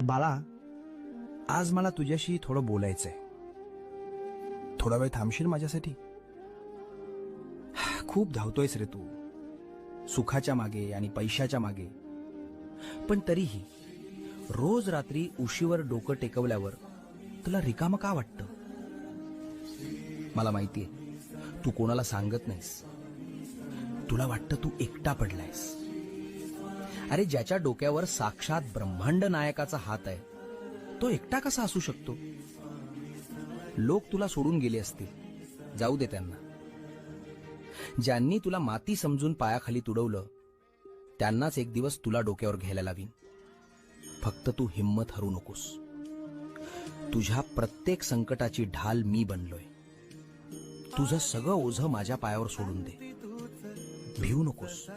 बाळा, आज मला तुझ्याशी थोडं बोलायचंय. थोडा वेळ थांबशील माझ्यासाठी? खूप धावतोयस रे तू, सुखाच्या मागे आणि पैशाच्या मागे. पण तरीही रोज रात्री उशीवर डोकं टेकवल्यावर तुला रिकामं का वाटतं? मला माहितीये, तू कोणाला सांगत नाहीस. तुला वाटतं तू एकटा पडलायस. अरे, ज्याच्या डोक्यावर साक्षात ब्रह्मांड नायकाचा हात आहे, तो एकटा कसा असू शकतो? लोक तुला सोडून गेले असतील, जाऊ दे त्यांना. ज्यांनी तुला माती समजून पायाखाली तुडवलं, त्यांनाच एक दिवस तुला डोक्यावर घ्यायला लावीन. फक्त तू हिम्मत हरू नकोस. तुझ्या प्रत्येक संकटाची ढाल मी बनलोय. तुझं सगळं ओझं माझ्या पायावर सोडून दे. भिवू नकोस.